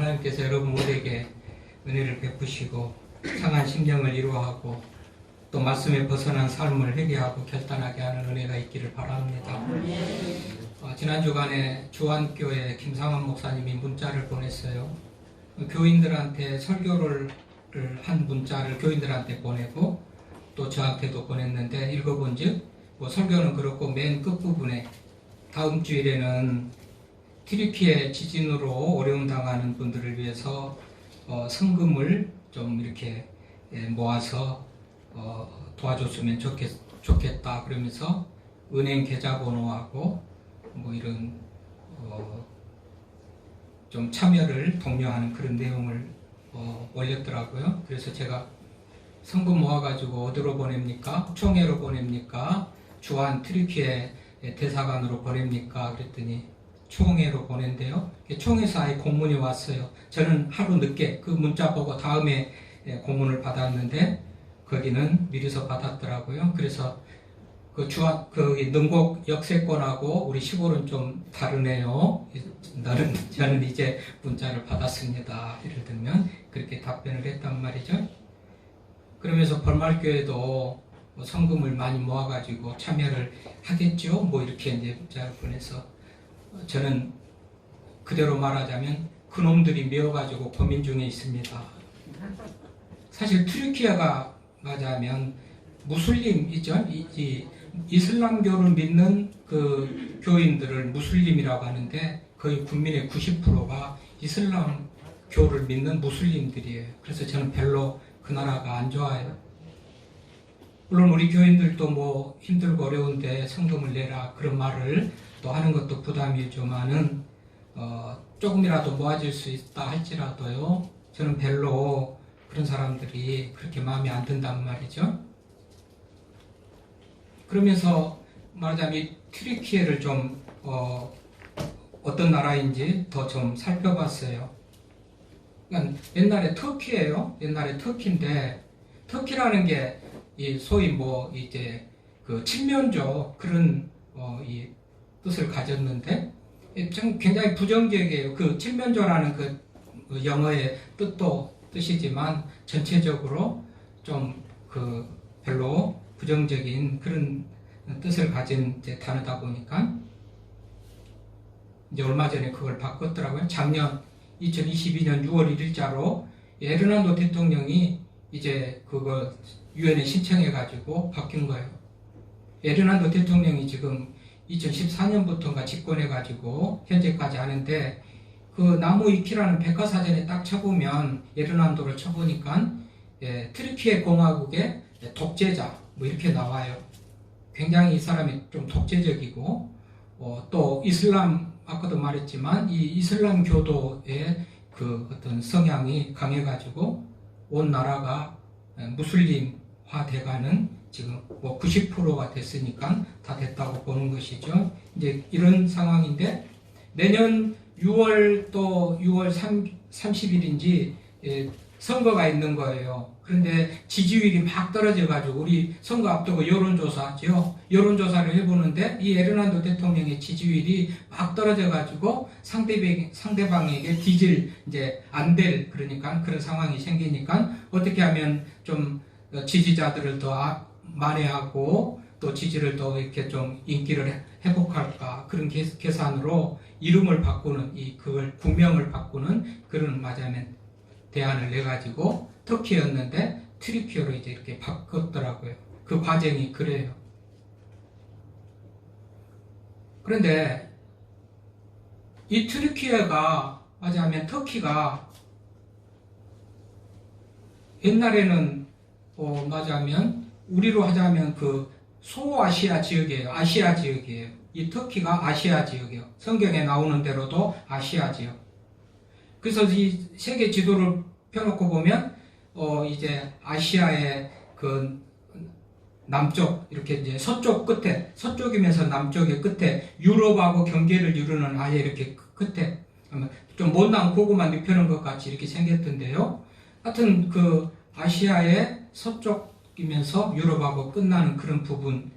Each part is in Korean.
하나님께서 여러분 모두에게 은혜를 베푸시고 상한 심령을 이루하고 또 말씀에 벗어난 삶을 회개하고 결단하게 하는 은혜가 있기를 바랍니다. 지난 주간에 주안교회 김상환 목사님이 문자를 보냈어요. 교인들한테 설교를 한 문자를 교인들한테 보내고 또 저한테도 보냈는데 읽어본즉 설교는 그렇고 맨 끝부분에 다음 주일에는 튀르키예 지진으로 어려움 당하는 분들을 위해서 성금을 좀 이렇게 모아서 도와줬으면 좋겠다 그러면서 은행 계좌번호하고 뭐 이런 좀 참여를 독려하는 그런 내용을 올렸더라고요. 그래서 제가 성금 모아가지고 어디로 보냅니까? 총회로 보냅니까? 주한 튀르키예 대사관으로 보냅니까? 그랬더니 총회로 보낸대요. 총회에서 아예 공문이 왔어요. 저는 하루 늦게 그 문자 보고 다음에 공문을 받았는데 거기는 미리서 받았더라고요. 그래서 그 능곡 역세권하고 우리 시골은 좀 다르네요. 저는 이제 문자를 받았습니다. 예를 들면 그렇게 답변을 했단 말이죠. 그러면서 벌말교회도 성금을 많이 모아가지고 참여를 하겠죠. 뭐 이렇게 이제 문자를 보내서 저는 그대로 말하자면 그놈들이 메어가지고 고민 중에 있습니다. 사실 튀르키예가 맞아면 무슬림이죠. 이슬람교를 믿는 그 교인들을 무슬림이라고 하는데 거의 국민의 90%가 이슬람교를 믿는 무슬림들이에요. 그래서 저는 별로 그 나라가 안 좋아요. 물론 우리 교인들도 뭐 힘들고 어려운데 성금을 내라 그런 말을 또 하는 것도 부담이지만은 조금이라도 모아질 수 있다 할지라도요 저는 별로 그런 사람들이 그렇게 마음에 안 든단 말이죠. 그러면서 말하자면 이 튀르키예를 좀 어떤 나라인지 더 좀 살펴봤어요. 그러니까 옛날에 터키예요. 옛날에 터키인데 터키라는 게 이 소위 뭐 이제 그 칠면조 그런 이 뜻을 가졌는데 좀 굉장히 부정적이에요. 그 칠면조라는 그 영어의 뜻이지만 전체적으로 좀 그 별로 부정적인 그런 뜻을 가진 이제 단어다 보니까 이제 얼마 전에 그걸 바꿨더라고요. 작년 2022년 6월 1일자로 에르난도 대통령이 이제 그거 유엔에 신청해가지고 바뀐 거예요. 에르난도 대통령이 지금 2014년부터인가 집권해가지고 현재까지 하는데 그 나무위키라는 백과사전에 딱 쳐보면 에르난도를 쳐보니까 튀르키예 공화국의 독재자 뭐 이렇게 나와요. 굉장히 이 사람이 좀 독재적이고 또 이슬람 아까도 말했지만 이 이슬람 교도의 그 어떤 성향이 강해가지고 온 나라가 무슬림화 돼가는 지금 뭐 90%가 됐으니까 다 됐다고 보는 것이죠. 이제 이런 상황인데 내년 6월 또 6월 30일인지 선거가 있는 거예요. 그런데 지지율이 막 떨어져가지고 우리 선거 앞두고 여론조사죠. 여론조사를 해보는데 이 에르난도 대통령의 지지율이 막 떨어져가지고 상대방에게 뒤질 이제 안 될 그러니까 그런 상황이 생기니까 어떻게 하면 좀 지지자들을 더 만회하고 또 지지를 더 이렇게 좀 인기를 회복할까 그런 계산으로 이름을 바꾸는 그걸 국명을 바꾸는 그런 맞아면 대안을 내가지고 터키였는데 튀르키예로 이제 이렇게 바꿨더라고요. 그 과정이 그래요. 그런데 이 튀르키예가 맞아면 터키가 옛날에는 맞아면 우리로 하자면 그 소아시아 지역이에요. 아시아 지역이에요. 이 터키가 아시아 지역이에요. 성경에 나오는 대로도 아시아 지역. 그래서 이 세계 지도를 펴놓고 보면 이제 아시아의 그 남쪽 이렇게 이제 서쪽 끝에 서쪽이면서 남쪽의 끝에 유럽하고 경계를 이루는 아예 이렇게 끝에 좀 못난 고구마 눕혀놓은 것 같이 이렇게 생겼던데요. 하여튼 그 아시아의 서쪽이면서 유럽하고 끝나는 그런 부분.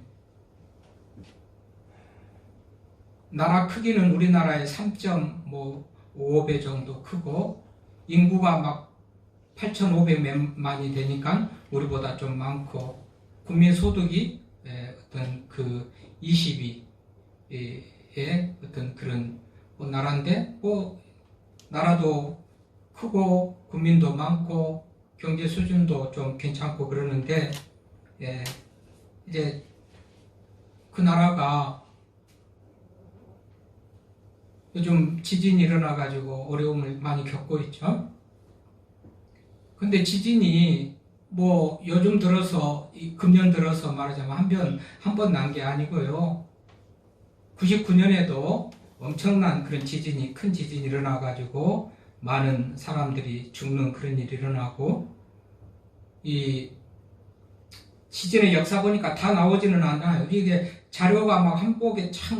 나라 크기는 우리나라의 3.5배 정도 크고 인구가 막 8,500만이 되니까 우리보다 좀 많고, 국민 소득이 어떤 그 20위의 어떤 그런 나라인데, 나라도 크고 국민도 많고 경제 수준도 좀 괜찮고 그러는데, 이제 그 나라가 요즘 지진이 일어나가지고 어려움을 많이 겪고 있죠. 근데 지진이 뭐 요즘 들어서, 금년 들어서 말하자면 한 번 난 게 아니고요. 99년에도 엄청난 그런 지진이, 큰 지진이 일어나가지고 많은 사람들이 죽는 그런 일이 일어나고, 이 지진의 역사 보니까 다 나오지는 않아요. 이게 자료가 막 한 복에 착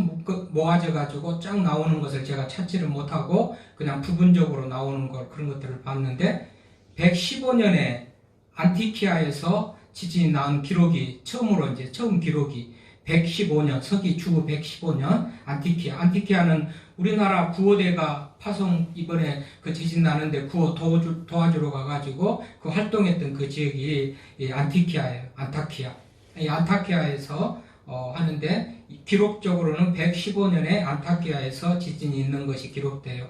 모아져가지고 쫙 나오는 것을 제가 찾지를 못하고 그냥 부분적으로 나오는 걸, 그런 것들을 봤는데, 115년에 안티키아에서 지진이 나온 기록이 처음 기록이 115년, 서기 주 115년 안티키아는 우리나라 구호대가 파송, 이번에 그 지진 나는데 구호 도와주러 가가지고 그 활동했던 그 지역이 안티키아예요. 이 안타키아에서 하는데, 기록적으로는 115년에 안타키아에서 지진이 있는 것이 기록돼요.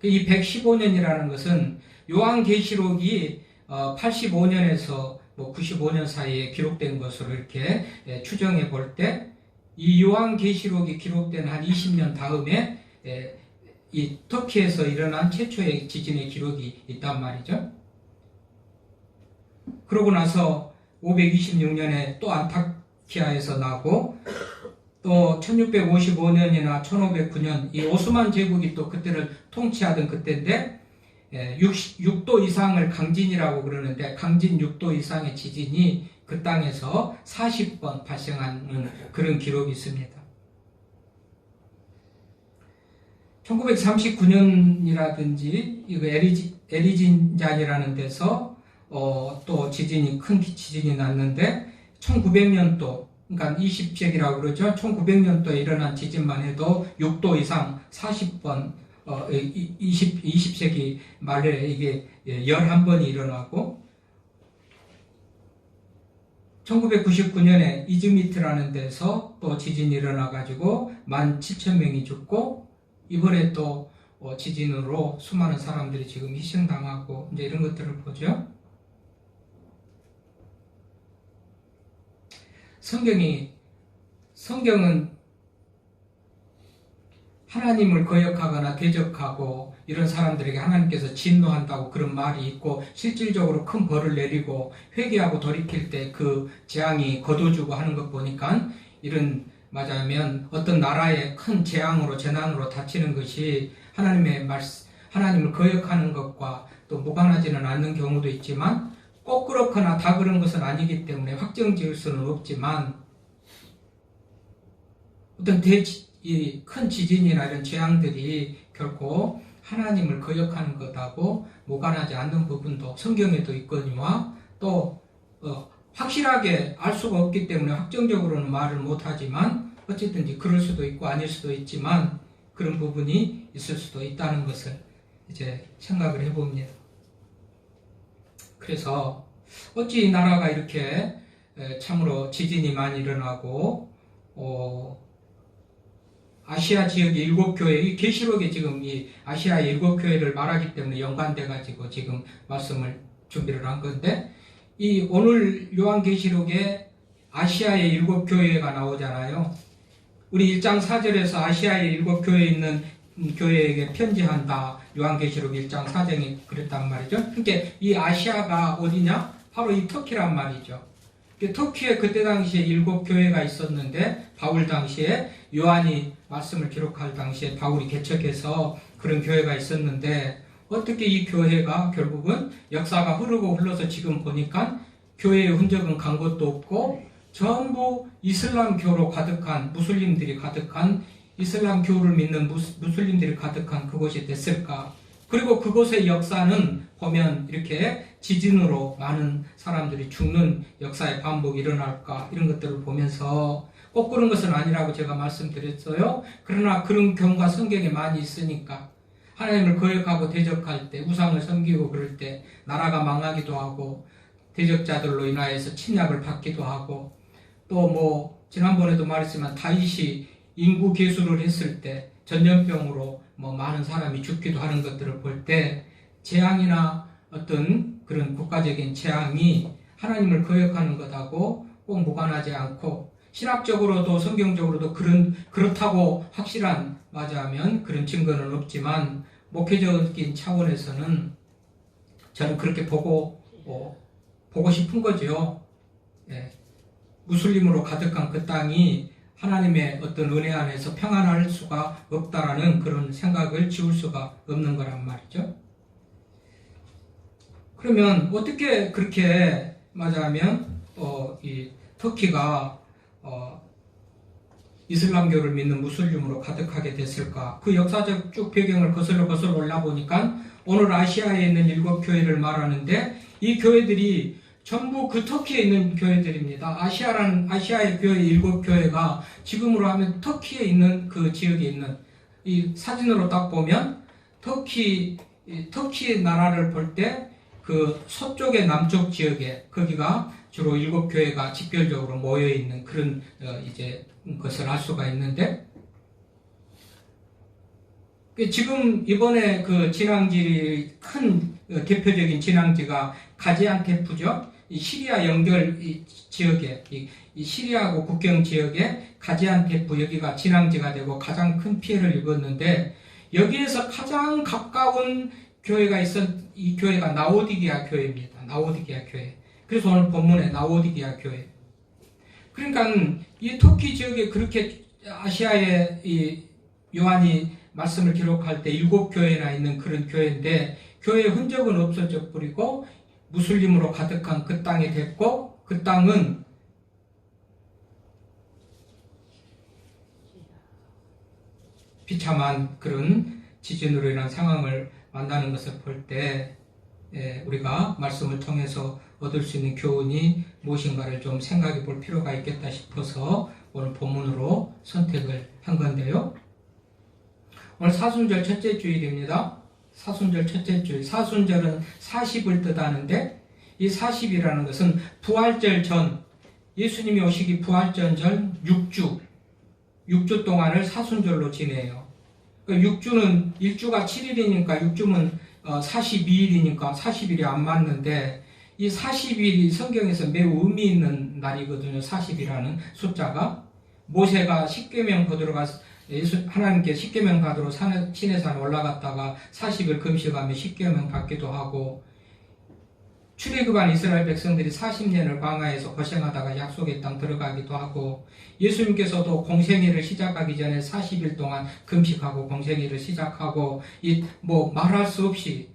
이 115년이라는 것은 요한계시록이 85년에서 95년 사이에 기록된 것으로 이렇게 추정해 볼 때, 이 요한계시록이 기록된 한 20년 다음에 이 터키에서 일어난 최초의 지진의 기록이 있단 말이죠. 그러고 나서 526년에 또 안타키아에서 나고, 또 1655년이나 1509년 이 오스만 제국이 또 그때를 통치하던 그때인데, 6도 이상을 강진이라고 그러는데, 강진 6도 이상의 지진이 그 땅에서 40번 발생하는 그런 기록이 있습니다. 1939년이라든지 이거 에리진잔이라는 데서 또 큰 지진이 났는데, 1900년도, 그러니까 20세기라고 그러죠. 1900년도에 일어난 지진만 해도 6도 이상 40번, 20세기 말에 이게 11번이 일어나고, 1999년에 이즈미트라는 데서 또 지진이 일어나가지고 17,000명이 죽고, 이번에 또 지진으로 수많은 사람들이 지금 희생당하고, 이제 이런 것들을 보죠. 성경은 하나님을 거역하거나 대적하고 이런 사람들에게 하나님께서 진노한다고 그런 말이 있고, 실질적으로 큰 벌을 내리고 회개하고 돌이킬 때 그 재앙이 거둬주고 하는 것 보니까, 이런 맞아면 어떤 나라의 큰 재난으로 다치는 것이 하나님을 거역하는 것과 또 무관하지는 않는 경우도 있지만, 꼭 그렇거나 다 그런 것은 아니기 때문에 확정 지을 수는 없지만, 어떤 큰 지진이나 이런 재앙들이 결코 하나님을 거역하는 것하고 무관하지 않는 부분도 성경에도 있거니와, 또 확실하게 알 수가 없기 때문에 확정적으로는 말을 못하지만, 어쨌든지 그럴 수도 있고 아닐 수도 있지만 그런 부분이 있을 수도 있다는 것을 이제 생각을 해봅니다. 그래서 어찌 이 나라가 이렇게 참으로 지진이 많이 일어나고, 아시아 지역의 7교회, 이 계시록에 지금 이 아시아의 7교회를 말하기 때문에 연관돼가지고 지금 말씀을 준비를 한 건데, 이 오늘 요한계시록에 아시아의 7교회가 나오잖아요. 우리 1장 4절에서 아시아의 7교회에 있는 교회에게 편지한다. 요한계시록 1장 4장이 그랬단 말이죠. 그러니까 이 아시아가 어디냐? 바로 이 터키란 말이죠. 터키에 그때 당시에 7교회가 있었는데, 바울 당시에 요한이 말씀을 기록할 당시에 바울이 개척해서 그런 교회가 있었는데, 어떻게 이 교회가 결국은 역사가 흘러서 지금 보니까 교회의 흔적은 간 것도 없고, 전부 이슬람교로 가득한, 무슬림들이 가득한, 이슬람교를 믿는 무슬림들이 가득한 그곳이 됐을까? 그리고 그곳의 역사는 보면 이렇게 지진으로 많은 사람들이 죽는 역사의 반복이 일어날까? 이런 것들을 보면서 꼭 그런 것은 아니라고 제가 말씀드렸어요. 그러나 그런 경우가 성경에 많이 있으니까, 하나님을 거역하고 대적할 때, 우상을 섬기고 그럴 때 나라가 망하기도 하고 대적자들로 인하여서 침략을 받기도 하고, 또 뭐 지난번에도 말했지만 다윗이 인구 계수를 했을 때 전염병으로 뭐 많은 사람이 죽기도 하는 것들을 볼 때 재앙이나 어떤 그런 국가적인 재앙이 하나님을 거역하는 것하고 꼭 무관하지 않고, 신학적으로도 성경적으로도 그렇다고 확실한 맞아하면 그런 증거는 없지만, 목회적인 차원에서는 저는 그렇게 보고 싶은 거죠. 예. 무슬림으로 가득한 그 땅이 하나님의 어떤 은혜 안에서 평안할 수가 없다라는 그런 생각을 지울 수가 없는 거란 말이죠. 그러면 어떻게 그렇게 맞아하면 이 터키가 이슬람교를 믿는 무슬림으로 가득하게 됐을까? 그 역사적 쭉 배경을 거슬러 올라보니까 오늘 아시아에 있는 7교회를 말하는데, 이 교회들이 전부 그 터키에 있는 교회들입니다. 아시아의 교회 7교회가 지금으로 하면 터키에 있는 그 지역에 있는, 이 사진으로 딱 보면 터키의 나라를 볼 때 그 서쪽의 남쪽 지역에 거기가 주로 7교회가 직결적으로 모여 있는 그런 이제 것을 알 수가 있는데, 지금 이번에 그 진앙지의 큰 대표적인 진앙지가 가지안테프죠. 이 시리아 연결 지역에, 이 시리아하고 국경 지역에 가지안테프, 여기가 진앙지가 되고 가장 큰 피해를 입었는데, 여기에서 가장 가까운 교회가 이 교회가 나오디게아 교회입니다. 나오디게아 교회. 그래서 오늘 본문에 나오디게아 교회. 그러니까 이 터키 지역에 그렇게 아시아에 이 요한이 말씀을 기록할 때 7교회나 있는 그런 교회인데, 교회의 흔적은 없어져 버리고 무슬림으로 가득한 그 땅이 됐고, 그 땅은 비참한 그런 지진으로 인한 상황을 만나는 것을 볼 때 우리가 말씀을 통해서 얻을 수 있는 교훈이 무엇인가를 좀 생각해 볼 필요가 있겠다 싶어서 오늘 본문으로 선택을 한 건데요. 오늘 사순절 첫째 주일입니다. 사순절 첫째 주일. 사순절은 40을 뜻하는데, 이 40이라는 것은 부활절 전, 예수님이 오시기 부활절 전 6주 동안을 사순절로 지내요. 6주는 1주가 7일이니까 6주는 42일이니까 40일이 안 맞는데, 이 40일이 성경에서 매우 의미 있는 날이거든요. 40이라는 숫자가. 모세가 십계명 받으러 하나님께 십계명 받으러 시내산 올라갔다가 40일 금식하며 십계명 받기도 하고, 출애굽한 이스라엘 백성들이 40년을 광야에서 고생하다가 약속의 땅 들어가기도 하고, 예수님께서도 공생애를 시작하기 전에 40일 동안 금식하고 공생애를 시작하고, 뭐 말할 수 없이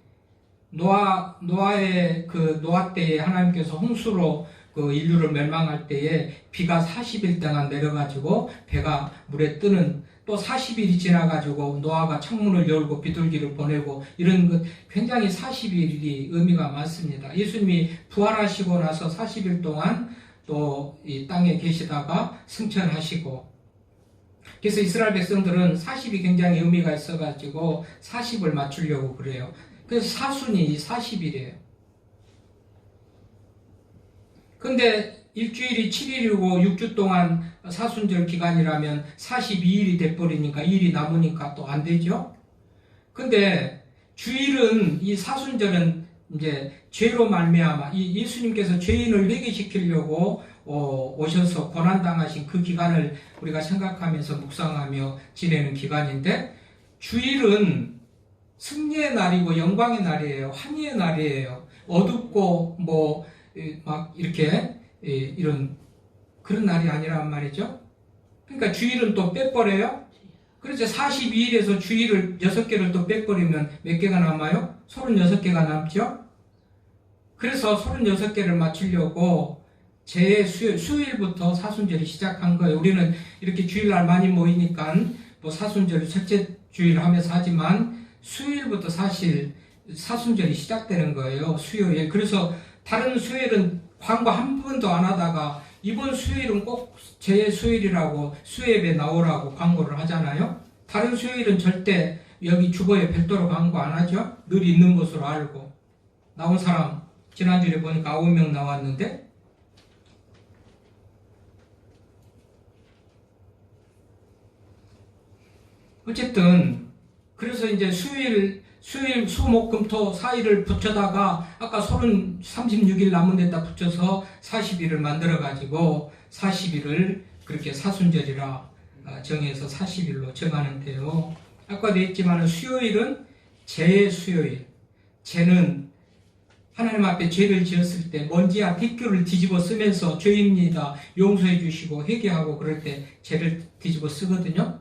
노아의 그 노아 때에 하나님께서 홍수로 그 인류를 멸망할 때에 비가 40일 동안 내려가지고 배가 물에 뜨는, 또 40일이 지나가지고 노아가 창문을 열고 비둘기를 보내고, 이런 것 굉장히 40일이 의미가 많습니다. 예수님이 부활하시고 나서 40일 동안 또 이 땅에 계시다가 승천하시고, 그래서 이스라엘 백성들은 40이 굉장히 의미가 있어가지고 40을 맞추려고 그래요. 그래서 사순이 40일이에요. 근데 일주일이 7일이고 6주 동안 사순절 기간이라면 42일이 돼버리니까 2일이 남으니까 또 안 되죠. 근데 주일은, 이 사순절은 이제 죄로 말미암아 이 예수님께서 죄인을 회개시키려고 오셔서 고난당하신 그 기간을 우리가 생각하면서 묵상하며 지내는 기간인데, 주일은 승리의 날이고 영광의 날이에요. 환희의 날이에요. 어둡고 뭐 막 이렇게 이런 그런 날이 아니란 말이죠. 그러니까 주일은 또 빼버려요. 그래서 42일에서 주일을 6개를 또 빼버리면 몇 개가 남아요? 36개가 남죠. 그래서 36개를 맞추려고 수요일부터 사순절이 시작한 거예요. 우리는 이렇게 주일날 많이 모이니까 뭐 사순절을 첫째 주일 하면서 하지만, 수요일부터 사실 사순절이 시작되는 거예요. 수요일. 그래서 다른 수요일은 광고 한 번도 안 하다가 이번 수요일은 꼭 제 수요일이라고 수요예배 나오라고 광고를 하잖아요. 다른 수요일은 절대 여기 주거에 별도로 광고 안 하죠? 늘 있는 것으로 알고. 나온 사람 지난주에 보니까 9명 나왔는데, 어쨌든 그래서 이제 수요일 수목금토 4일을 붙여다가 아까 36일 남은 데다 붙여서 40일을 만들어 가지고 40일을 그렇게 사순절이라 정해서 40일로 정하는데요. 아까도 했지만 수요일은 죄의 수요일. 죄는 하나님 앞에 죄를 지었을 때 먼지와 뒷줄을 뒤집어 쓰면서 죄입니다 용서해 주시고 회개하고 그럴 때 죄를 뒤집어 쓰거든요.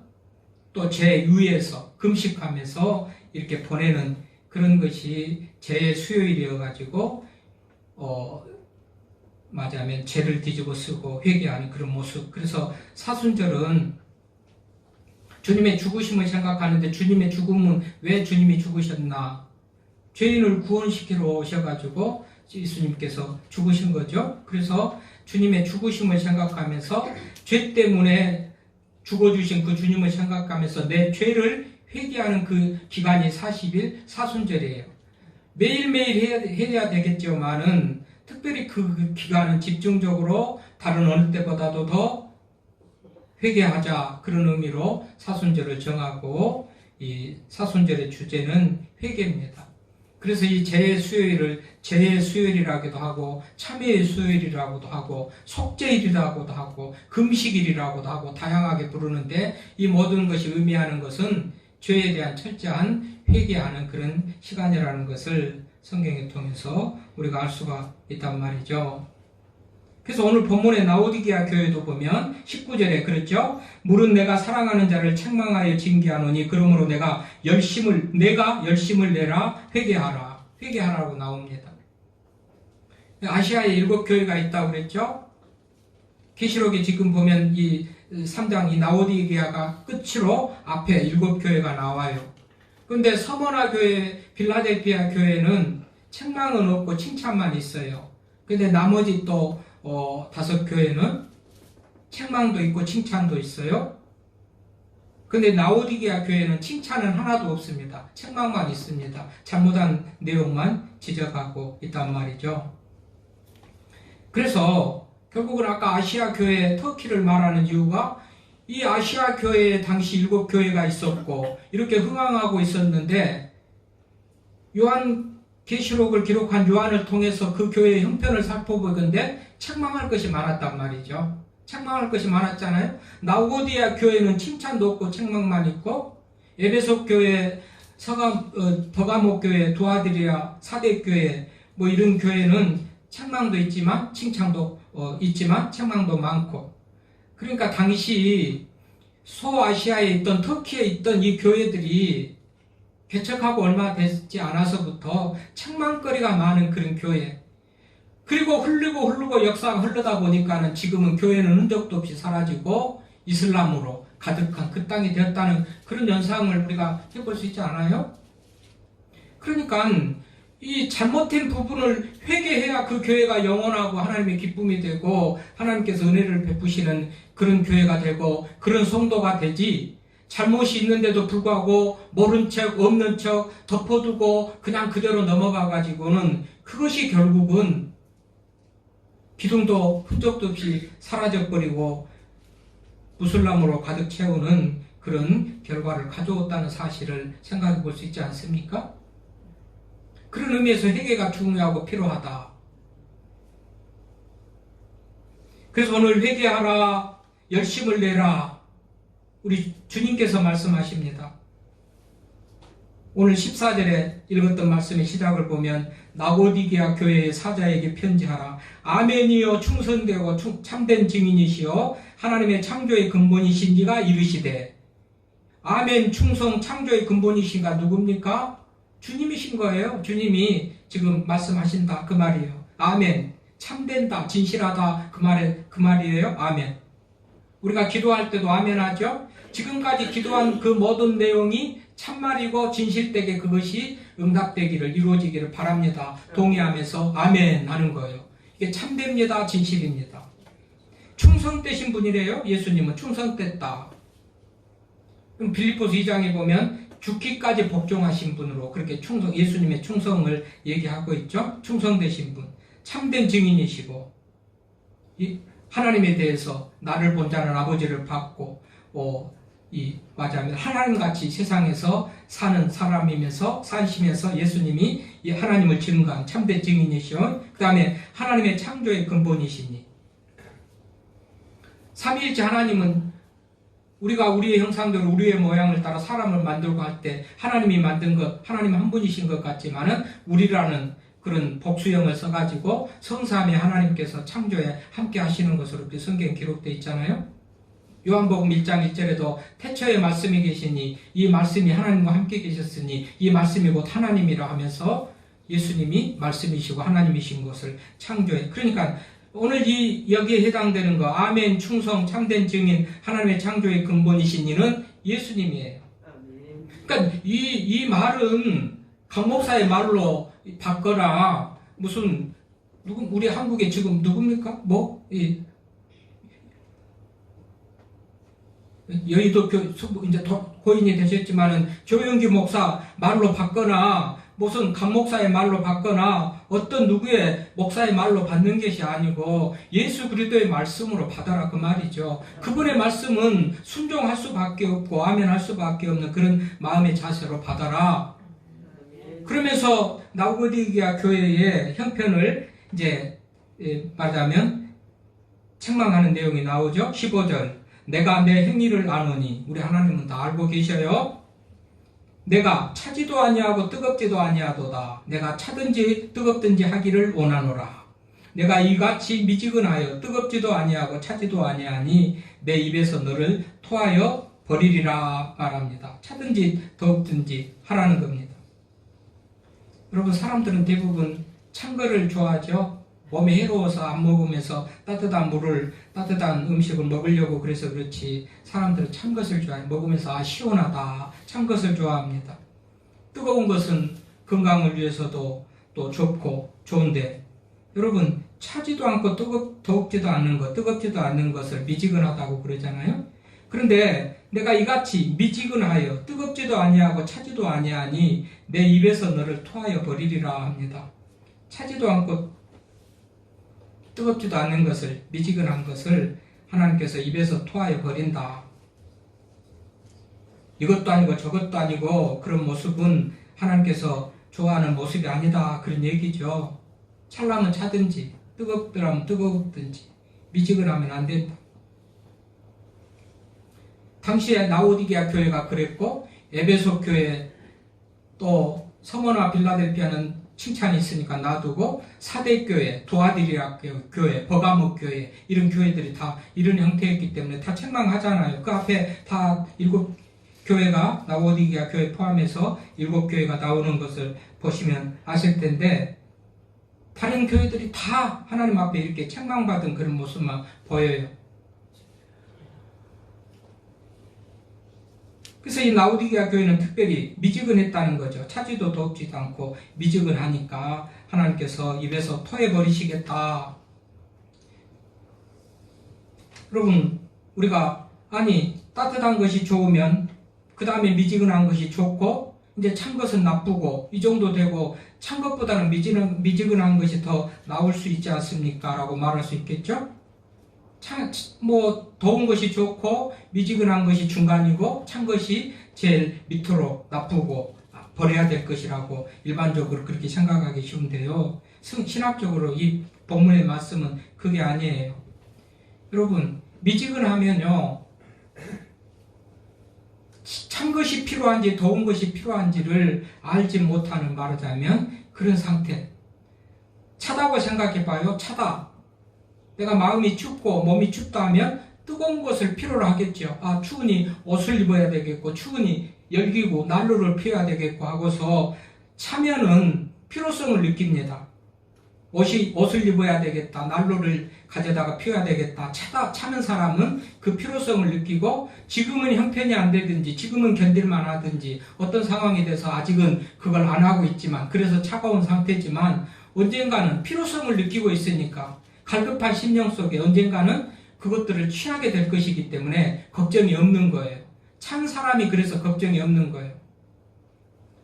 또 죄 유예서 금식하면서 이렇게 보내는 그런 것이 죄의 수요일이어 가지고 말하자면 죄를 뒤집어 쓰고 회개하는 그런 모습. 그래서 사순절은 주님의 죽으심을 생각하는데, 주님의 죽음은 왜 주님이 죽으셨나? 죄인을 구원시키러 오셔가지고 예수님께서 죽으신 거죠. 그래서 주님의 죽으심을 생각하면서 죄 때문에 죽어주신 그 주님을 생각하면서 내 죄를 회개하는 그 기간이 40일 사순절이에요. 매일매일 해야 되겠지만은 특별히 그 기간은 집중적으로 다른 어느 때보다도 더 회개하자, 그런 의미로 사순절을 정하고, 이 사순절의 주제는 회개입니다. 그래서 이 죄의 수요일을 죄의 수요일이라고도 하고, 참회의 수요일이라고도 하고, 속죄일이라고도 하고, 금식일이라고도 하고 다양하게 부르는데, 이 모든 것이 의미하는 것은 죄에 대한 철저한 회개하는 그런 시간이라는 것을 성경을 통해서 우리가 알 수가 있단 말이죠. 그래서 오늘 본문의 라오디게아 교회도 보면 19절에 그렇죠. 물은 내가 사랑하는 자를 책망하여 징계하노니 그러므로 내가 열심을 내라 회개하라고 나옵니다. 아시아에 7교회가 있다고 그랬죠. 계시록에 지금 보면 이 3장 이 라오디게아가 끝으로 앞에 7교회가 나와요. 그런데 서머나 교회, 빌라델피아 교회는 책망은 없고 칭찬만 있어요. 근데 나머지 또 5교회는 책망도 있고 칭찬도 있어요. 근데 라오디게아 교회는 칭찬은 하나도 없습니다. 책망만 있습니다. 잘못한 내용만 지적하고 있단 말이죠. 그래서 결국은 아까 아시아 교회, 터키를 말하는 이유가 이 아시아 교회에 당시 7교회가 있었고 이렇게 흥황하고 있었는데, 요한 계시록을 기록한 요한을 통해서 그 교회의 형편을 살펴보건대 책망할 것이 많았단 말이죠. 책망할 것이 많았잖아요. 라오디게아 교회는 칭찬도 없고 책망만 있고, 에베소 교회, 버가모 교회, 두아디리아, 사대 교회 뭐 이런 교회는 책망도 있지만 칭찬도 있지만 책망도 많고, 그러니까 당시 소아시아에 있던 터키에 있던 이 교회들이 개척하고 얼마 되지 않아서부터 책망거리가 많은 그런 교회. 그리고 흐르고 역사가 흐르다 보니까는 지금은 교회는 흔적도 없이 사라지고 이슬람으로 가득한 그 땅이 되었다는 그런 연상을 우리가 해볼 수 있지 않아요? 그러니까 이 잘못된 부분을 회개해야 그 교회가 영원하고 하나님의 기쁨이 되고 하나님께서 은혜를 베푸시는 그런 교회가 되고 그런 성도가 되지, 잘못이 있는데도 불구하고 모른 척 없는 척 덮어두고 그냥 그대로 넘어가 가지고는 그것이 결국은 기둥도 흔적도 없이 사라져버리고 무슬람으로 가득 채우는 그런 결과를 가져왔다는 사실을 생각해 볼 수 있지 않습니까? 그런 의미에서 회개가 중요하고 필요하다. 그래서 오늘 회개하라, 열심을 내라, 우리 주님께서 말씀하십니다. 오늘 14절에 읽었던 말씀의 시작을 보면 라오디게아 교회의 사자에게 편지하라. 아멘이여 충성되고 참된 증인이시여 하나님의 창조의 근본이신 이가 이르시되. 아멘, 충성, 창조의 근본이신가 누굽니까? 주님이신 거예요. 주님이 지금 말씀하신다 그 말이에요. 아멘, 참된다, 진실하다 그 말이에요. 아멘. 우리가 기도할 때도 아멘 하죠. 지금까지 기도한 그 모든 내용이 참말이고 진실되게 그것이 응답되기를, 이루어지기를 바랍니다. 동의하면서 아멘 하는 거예요. 이게 참됩니다, 진실입니다. 충성되신 분이래요. 예수님은 충성됐다. 그럼 빌립보서 2장에 보면 죽기까지 복종하신 분으로 그렇게 예수님의 충성을 얘기하고 있죠. 충성되신 분, 참된 증인이시고 하나님에 대해서 나를 본 자는 아버지를 받고 맞아요. 하나님같이 세상에서 사는 사시면서 예수님이 하나님을 증거한 참된 증인이시오. 그 다음에 하나님의 창조의 근본이시니 삼위일체 하나님은 우리가 우리의 형상대로 우리의 모양을 따라 사람을 만들고 할 때 하나님이 만든 것, 하나님 한 분이신 것 같지만은 우리라는 그런 복수형을 써가지고 성삼위 하나님께서 창조에 함께 하시는 것으로 성경에 기록되어 있잖아요. 요한복음 1장 1절에도 태초에 말씀이 계시니 이 말씀이 하나님과 함께 계셨으니 이 말씀이 곧 하나님이라 하면서 예수님이 말씀이시고 하나님이신 것을 창조해. 그러니까 오늘 여기에 해당되는 거 아멘, 충성, 참된 증인, 하나님의 창조의 근본이신 이는 예수님이에요. 그러니까 이 말은 강 목사의 말로 바꿔라. 무슨 우리 한국에 지금 누굽니까? 여의도 이제 고인이 되셨지만은 조영기 목사 말로 바꿔나 무슨 강 목사의 말로 바꿔나 어떤 누구의 목사의 말로 받는 것이 아니고 예수 그리스도의 말씀으로 받아라 그 말이죠. 그분의 말씀은 순종할 수밖에 없고 아멘할 수밖에 없는 그런 마음의 자세로 받아라. 그러면서 라오디게아 교회의 형편을 이제 말하자면 책망하는 내용이 나오죠. 15절 내가 내 행위를 아노니 우리 하나님은 다 알고 계셔요. 내가 차지도 아니하고 뜨겁지도 아니하도다. 내가 차든지 뜨겁든지 하기를 원하노라. 내가 이같이 미지근하여 뜨겁지도 아니하고 차지도 아니하니 내 입에서 너를 토하여 버리리라 말합니다. 차든지 더욱든지 하라는 겁니다. 여러분 사람들은 대부분 찬 거를 좋아하죠. 몸에 해로워서 안 먹으면서 따뜻한 음식을 먹으려고 그래서 그렇지 사람들은 찬 것을 좋아해요. 먹으면서 시원하다 찬 것을 좋아합니다. 뜨거운 것은 건강을 위해서도 또 좋고 좋은데 여러분 차지도 않고 더욱지도 않는 것 뜨겁지도 않는 것을 미지근하다고 그러잖아요. 그런데 내가 이같이 미지근하여 뜨겁지도 아니하고 차지도 아니하니 내 입에서 너를 토하여 버리리라 합니다. 차지도 않고 뜨겁지도 않은 것을 미지근한 것을 하나님께서 입에서 토하여 버린다. 이것도 아니고 저것도 아니고 그런 모습은 하나님께서 좋아하는 모습이 아니다 그런 얘기죠. 찰라면 차든지 뜨겁더라면 뜨겁든지 미지근하면 안 된다. 당시에 라오디게아 교회가 그랬고 에베소 교회 또 서머나 빌라델피아는 칭찬이 있으니까 놔두고 사대교회, 도아디리아 교회, 버가모 교회 이런 교회들이 다 이런 형태였기 때문에 다 책망하잖아요. 그 앞에 다 7교회가 라오디게아 교회 포함해서 7교회가 나오는 것을 보시면 아실 텐데 다른 교회들이 다 하나님 앞에 이렇게 책망받은 그런 모습만 보여요. 그래서 이 라오디게아 교회는 특별히 미지근했다는 거죠. 차지도 덥지도 않고 미지근하니까 하나님께서 입에서 토해버리시겠다. 여러분 우리가 따뜻한 것이 좋으면 그 다음에 미지근한 것이 좋고 이제 찬 것은 나쁘고 이 정도 되고 찬 것보다는 미지근한 것이 더 나을 수 있지 않습니까? 라고 말할 수 있겠죠? 더운 것이 좋고 미지근한 것이 중간이고 찬 것이 제일 밑으로 나쁘고 버려야 될 것이라고 일반적으로 그렇게 생각하기 쉬운데요. 신학적으로 이 본문의 말씀은 그게 아니에요. 여러분 미지근하면요 찬 것이 필요한지 더운 것이 필요한지를 알지 못하는 말하자면 그런 상태. 차다고 생각해봐요. 차다. 내가 마음이 춥고 몸이 춥다 하면 뜨거운 것을 필요로 하겠죠. 추우니 옷을 입어야 되겠고 추우니 열기고 난로를 피워야 되겠고 하고서 차면은 필요성을 느낍니다. 옷을 입어야 되겠다. 난로를 가져다가 피워야 되겠다. 차는 사람은 그 필요성을 느끼고 지금은 형편이 안 되든지 지금은 견딜만 하든지 어떤 상황이 돼서 아직은 그걸 안 하고 있지만 그래서 차가운 상태지만 언젠가는 필요성을 느끼고 있으니까 갈급한 심령 속에 언젠가는 그것들을 취하게 될 것이기 때문에 걱정이 없는 거예요. 찬 사람이 그래서 걱정이 없는 거예요.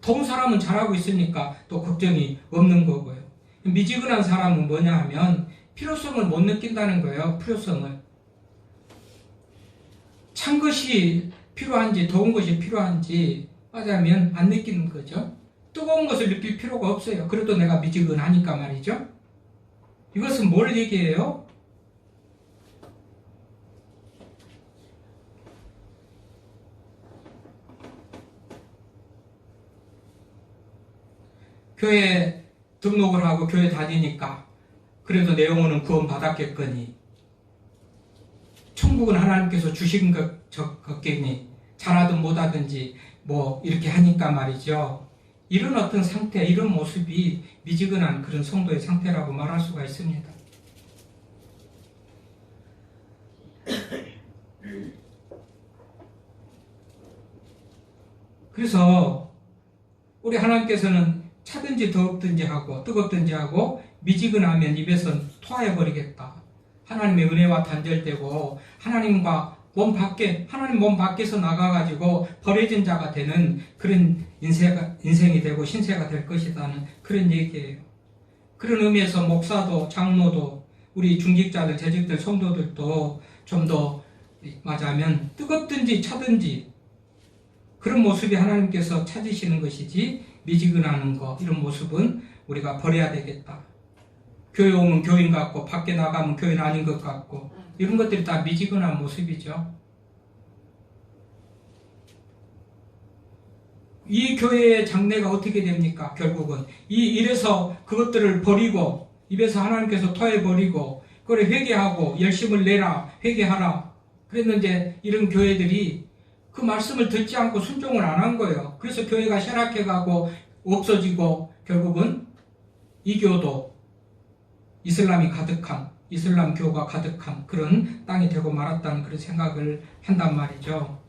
더운 사람은 잘하고 있으니까 또 걱정이 없는 거고요. 미지근한 사람은 뭐냐 하면 필요성을 못 느낀다는 거예요. 필요성을. 찬 것이 필요한지 더운 것이 필요한지 맞으면 안 느끼는 거죠. 뜨거운 것을 느낄 필요가 없어요. 그래도 내가 미지근하니까 말이죠. 이것은 뭘 얘기해요? 교회 등록을 하고 교회 다니니까 그래도 내 영혼은 구원 받았겠거니 천국은 하나님께서 주신 것겠니 잘하든 못하든지 뭐 이렇게 하니까 말이죠. 이런 어떤 상태, 이런 모습이 미지근한 그런 성도의 상태라고 말할 수가 있습니다. 그래서 우리 하나님께서는 차든지 더웠든지 하고 뜨겁든지 하고 미지근하면 입에서 토해버리겠다. 하나님의 은혜와 단절되고 하나님 몸 밖에서 나가가지고 버려진 자가 되는 그런 인생이 되고 신세가 될 것이라는 그런 얘기예요. 그런 의미에서 목사도 장로도 우리 중직자들, 재직들, 성도들도 좀 더 맞아면 뜨겁든지 차든지 그런 모습이 하나님께서 찾으시는 것이지 미지근하는 거 이런 모습은 우리가 버려야 되겠다. 교회 오면 교인 같고 밖에 나가면 교인 아닌 것 같고 이런 것들이 다 미지근한 모습이죠. 이 교회의 장래가 어떻게 됩니까? 결국은 이래서 그것들을 버리고 입에서 하나님께서 토해버리고 그걸 회개하고 열심을 내라 회개하라 그랬는데 이런 교회들이 그 말씀을 듣지 않고 순종을 안 한 거예요. 그래서 교회가 쇠락해가고 없어지고 결국은 이 교도 이슬람이 가득한 이슬람교가 가득한 그런 땅이 되고 말았다는 그런 생각을 한단 말이죠.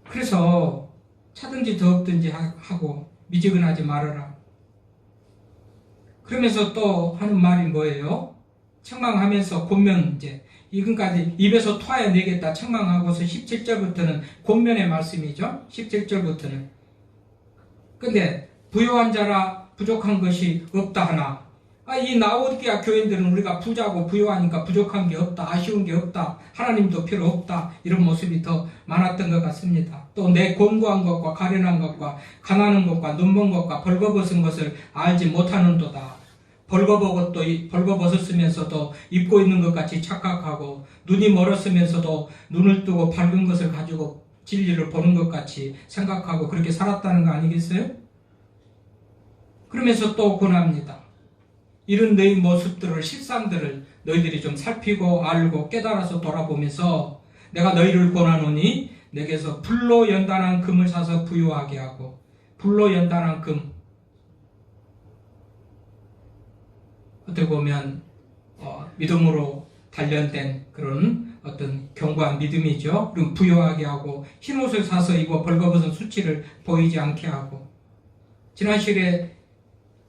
그래서 차든지 더웠든지 하고 미지근하지 말아라. 그러면서 또 하는 말이 뭐예요? 책망하면서 권면 이제 이근까지 입에서 토해내겠다 책망하고서 17절부터는 권면의 말씀이죠. 17절부터는. 근데 부요한 자라 부족한 것이 없다 하나 이 라오디게아 교인들은 우리가 부자고 부요하니까 부족한 게 없다 아쉬운 게 없다 하나님도 필요 없다 이런 모습이 더 많았던 것 같습니다. 또 내 권고한 것과 가련한 것과 가난한 것과 눈먼 것과 벌거벗은 것을 알지 못하는도다. 벌거벗었으면서도 입고 있는 것 같이 착각하고 눈이 멀었으면서도 눈을 뜨고 밝은 것을 가지고 진리를 보는 것 같이 생각하고 그렇게 살았다는 거 아니겠어요? 그러면서 또 권합니다. 이런 너희 모습들을 실상들을 너희들이 좀 살피고 알고 깨달아서 돌아보면서 내가 너희를 권하노니 내게서 불로 연단한 금을 사서 부유하게 하고 불로 연단한 금 어떻게 보면 믿음으로 단련된 그런 어떤 견고한 믿음이죠. 그리고 부유하게 하고 흰옷을 사서 입어 벌거벗은 수치를 보이지 않게 하고 지난 시간에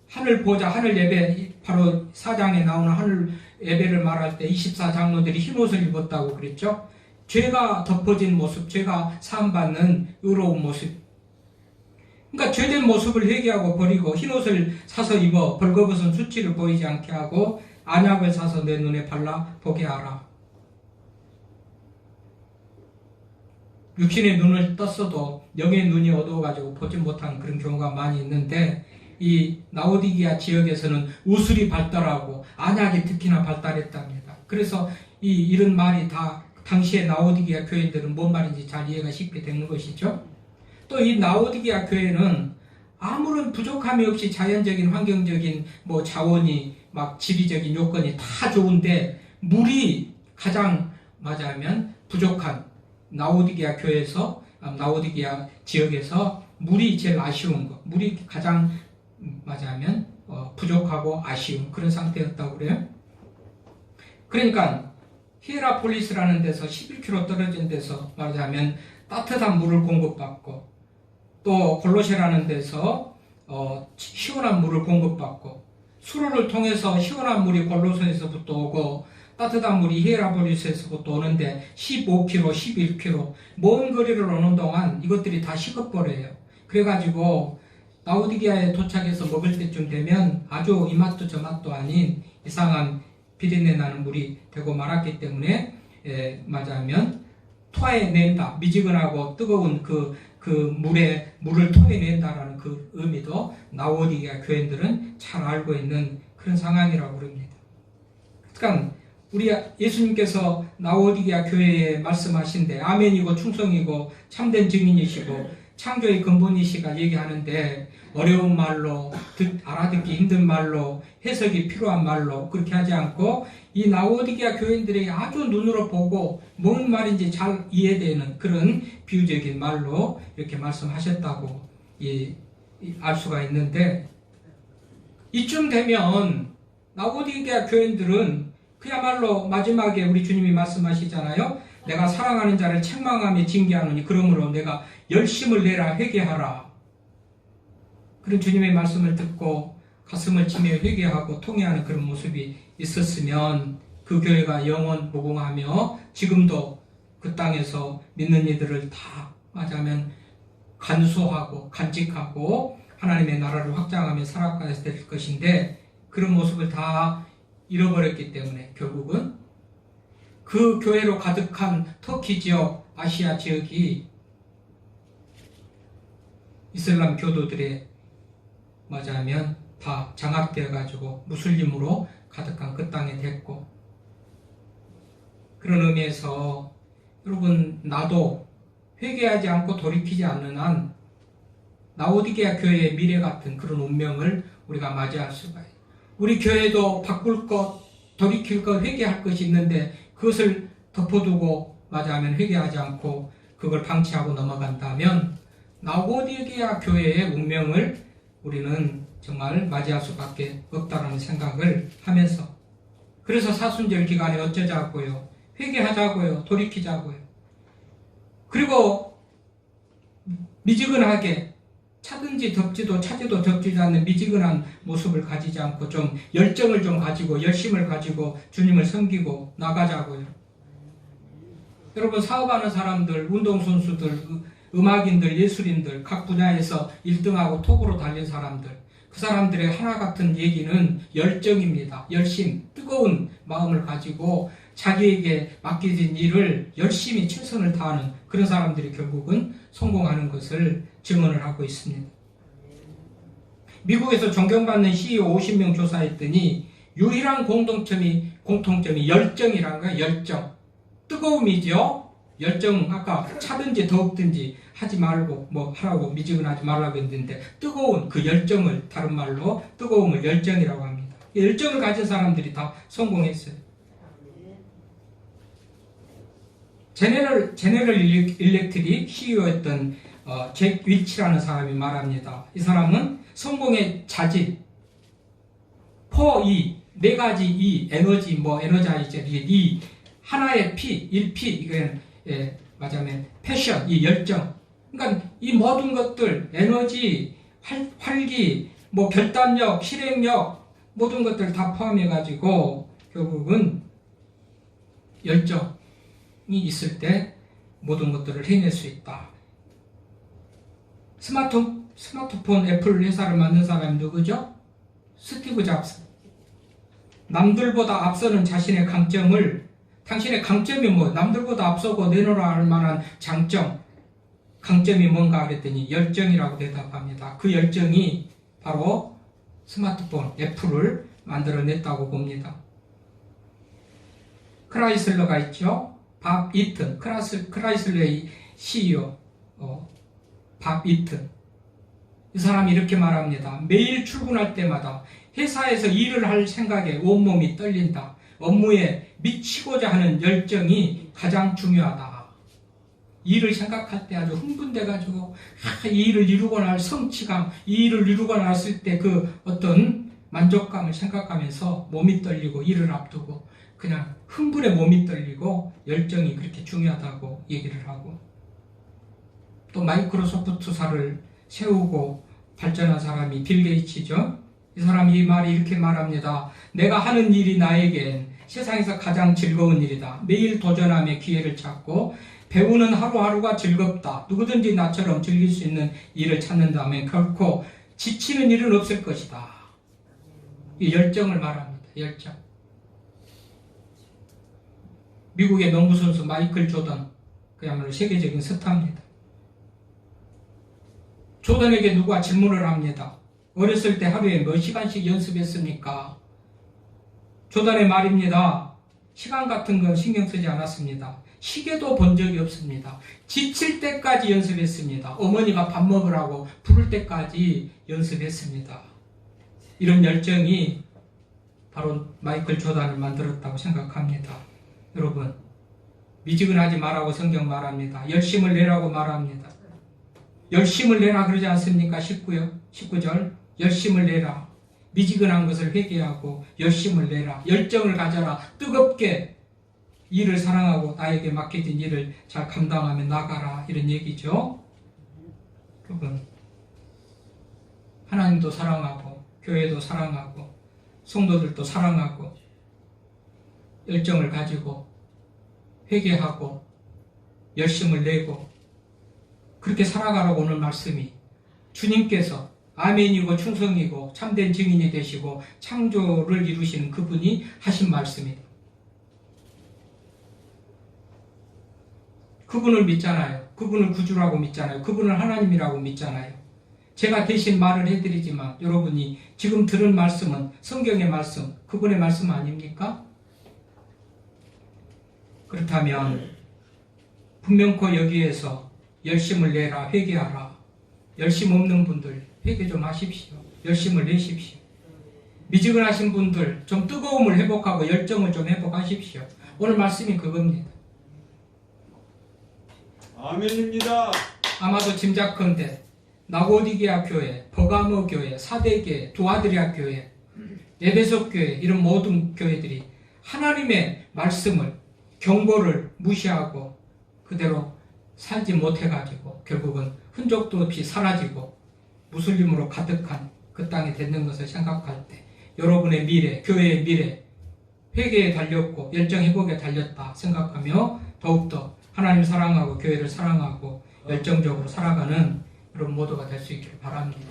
하늘 보자 하늘 예배 바로 4장에 나오는 하늘 예배를 말할 때 24장로들이 흰옷을 입었다고 그랬죠. 죄가 덮어진 모습, 죄가 사함받는 의로운 모습. 그러니까 죄된 모습을 회개하고 버리고 흰옷을 사서 입어 벌거벗은 수치를 보이지 않게 하고 안약을 사서 내 눈에 발라 보게 하라. 육신의 눈을 떴어도 영의 눈이 어두워가지고 보지 못하는 그런 경우가 많이 있는데 이 라오디게아 지역에서는 우술이 발달하고 안약이 특히나 발달했답니다. 그래서 이런 말이 다 당시에 라오디게아 교회들은 뭔 말인지 잘 이해가 쉽게 되는 것이죠. 또 이 라오디게아 교회는 아무런 부족함이 없이 자연적인 환경적인 뭐 자원이 막 지리적인 요건이 다 좋은데 물이 가장 맞아면 부족한 라오디게아 교회에서 라오디게아 지역에서 물이 제일 아쉬운 거, 물이 가장 맞아면 부족하고 아쉬운 그런 상태였다고 그래요. 그러니까 히에라폴리스라는 데서 11km 떨어진 데서 말하자면 따뜻한 물을 공급받고 또 골로새라는 데서 시원한 물을 공급받고 수로를 통해서 시원한 물이 골로새에서부터 오고 따뜻한 물이 히에라폴리스에서부터 오는데 15km, 11km 먼 거리를 오는 동안 이것들이 다 식어버려요. 그래가지고 라오디게아에 도착해서 먹을 때쯤 되면 아주 이 맛도 저 맛도 아닌 이상한 비린내 나는 물이 되고 말았기 때문에 맞아면 토해낸다, 미지근하고 뜨거운 그 물을 토해낸다라는 그 의미도 라오디게아 교인들은 잘 알고 있는 그런 상황이라고 그럽니다. 그러니까 우리 예수님께서 라오디게아 교회에 말씀하신데 아멘이고 충성이고 참된 증인이시고 창조의 근본이시가 얘기하는데 어려운 말로 알아듣기 힘든 말로 해석이 필요한 말로 그렇게 하지 않고 이 라오디게아 교인들에게 아주 눈으로 보고 뭔 말인지 잘 이해되는 그런 비유적인 말로 이렇게 말씀하셨다고 알 수가 있는데, 이쯤 되면 라오디게아 교인들은 그야말로 마지막에 우리 주님이 말씀하시잖아요. 내가 사랑하는 자를 책망하며 징계하노니 그러므로 내가 열심을 내라 회개하라. 그런 주님의 말씀을 듣고 가슴을 치며 회개하고 통회하는 그런 모습이 있었으면 그 교회가 영원 무궁하며 지금도 그 땅에서 믿는 이들을 다 맞아면 간수하고 간직하고 하나님의 나라를 확장하며 살아가야 될 것인데, 그런 모습을 다 잃어버렸기 때문에 결국은 그 교회로 가득한 터키 지역, 아시아 지역이 이슬람 교도들의 맞아면 다 장악되어 가지고 무슬림으로 가득한 그 땅에 됐고, 그런 의미에서 여러분 나도 회개하지 않고 돌이키지 않는 한 라오디게아 교회의 미래 같은 그런 운명을 우리가 맞이할 수가 있어요. 우리 교회도 바꿀 것, 돌이킬 것, 회개할 것이 있는데 그것을 덮어두고 맞아하면 회개하지 않고 그걸 방치하고 넘어간다면 라오디게아 교회의 운명을 우리는 정말 맞이할 수밖에 없다는 생각을 하면서, 그래서 사순절 기간에 어쩌자고요? 회개하자고요. 돌이키자고요. 그리고 미지근하게 차든지 덥지도 차지도 덥지도 않는 미지근한 모습을 가지지 않고 좀 열정을 좀 가지고 열심을 가지고 주님을 섬기고 나가자고요. 여러분 사업하는 사람들, 운동선수들, 음악인들, 예술인들, 각 분야에서 1등하고 톱으로 달린 사람들, 그 사람들의 하나 같은 얘기는 열정입니다. 열심, 뜨거운 마음을 가지고 자기에게 맡겨진 일을 열심히 최선을 다하는 그런 사람들이 결국은 성공하는 것을 증언을 하고 있습니다. 미국에서 존경받는 CEO 50명 조사했더니 유일한 공통점이 열정이라는 거예요. 열정. 뜨거움이죠. 열정, 아까 차든지 더욱든지 하지 말고 뭐 하라고 미지근하지 말라고 했는데 뜨거운 그 열정을, 다른 말로 뜨거움을 열정이라고 합니다. 열정을 가진 사람들이 다 성공했어요. 제네럴 일렉트릭 CEO였던 잭 윌치라는 사람이 말합니다. 이 사람은 성공의 자질, 네 가지 E, 에너지, 에너자이저, E, 하나의 P, 1P, 이건 맞아면 패션, 이 열정. 그러니까 이 모든 것들, 에너지, 활기, 결단력, 실행력, 모든 것들 다 포함해가지고 결국은 열정이 있을 때 모든 것들을 해낼 수 있다. 스마트폰 애플 회사를 만든 사람이 누구죠? 스티브 잡스. 남들보다 앞서는 자신의 강점을, 당신의 강점이 남들보다 앞서고 내놓으라 할 만한 장점, 강점이 뭔가 그랬더니 열정이라고 대답합니다. 그 열정이 바로 스마트폰 애플을 만들어냈다고 봅니다. 크라이슬러가 있죠. 밥 이튼, 크라이슬러의 CEO 밥 이튼. 이 사람이 이렇게 말합니다. 매일 출근할 때마다 회사에서 일을 할 생각에 온몸이 떨린다. 업무에 미치고자 하는 열정이 가장 중요하다. 일을 생각할 때 아주 흥분돼가지고 이 일을 이루고 날 성취감, 이 일을 이루고 났을 때 그 어떤 만족감을 생각하면서 몸이 떨리고 일을 앞두고 그냥 흥분에 몸이 떨리고 열정이 그렇게 중요하다고 얘기를 하고, 또 마이크로소프트사를 세우고 발전한 사람이 빌 게이츠죠. 이 사람이 이 말이 이렇게 말합니다. 내가 하는 일이 나에겐 세상에서 가장 즐거운 일이다. 매일 도전함의 기회를 찾고 배우는 하루하루가 즐겁다. 누구든지 나처럼 즐길 수 있는 일을 찾는다면 결코 지치는 일은 없을 것이다. 이 열정을 말합니다. 열정. 미국의 농구 선수 마이클 조던, 그야말로 세계적인 스타입니다. 조던에게 누가 질문을 합니다. 어렸을 때 하루에 몇 시간씩 연습했습니까? 조던의 말입니다. 시간 같은 건 신경 쓰지 않았습니다. 시계도 본 적이 없습니다. 지칠 때까지 연습했습니다. 어머니가 밥 먹으라고 부를 때까지 연습했습니다. 이런 열정이 바로 마이클 조던을 만들었다고 생각합니다. 여러분, 미지근하지 말라고 성경 말합니다. 열심을 내라고 말합니다. 열심을 내라 그러지 않습니까? 19절 열심을 내라. 미지근한 것을 회개하고 열심을 내라. 열정을 가져라. 뜨겁게 일을 사랑하고 나에게 맡겨진 일을 잘 감당하며 나가라. 이런 얘기죠. 여러분, 하나님도 사랑하고 교회도 사랑하고 성도들도 사랑하고 열정을 가지고 회개하고 열심을 내고 그렇게 살아가라고 오늘 말씀이 주님께서 아멘이고 충성이고 참된 증인이 되시고 창조를 이루시는 그분이 하신 말씀이다. 그분을 믿잖아요. 그분을 구주라고 믿잖아요. 그분을 하나님이라고 믿잖아요. 제가 대신 말을 해드리지만 여러분이 지금 들은 말씀은 성경의 말씀, 그분의 말씀 아닙니까? 그렇다면 분명코 여기에서 열심을 내라, 회개하라. 열심 없는 분들 회개 좀 하십시오. 열심을 내십시오. 미지근하신 분들 좀 뜨거움을 회복하고 열정을 좀 회복하십시오. 오늘 말씀이 그겁니다. 아멘입니다. 아마도 짐작컨대 나고디게아 교회, 버가모 교회, 사대계, 두아드리아 교회, 에베소 교회 이런 모든 교회들이 하나님의 말씀을 경고를 무시하고 그대로 살지 못해가지고 결국은 흔적도 없이 사라지고 무슬림으로 가득한 그 땅에 됐는 것을 생각할 때 여러분의 미래, 교회의 미래, 회개에 달렸고 열정 회복에 달렸다 생각하며 더욱더 하나님 사랑하고 교회를 사랑하고 열정적으로 살아가는 여러분 모두가 될 수 있기를 바랍니다.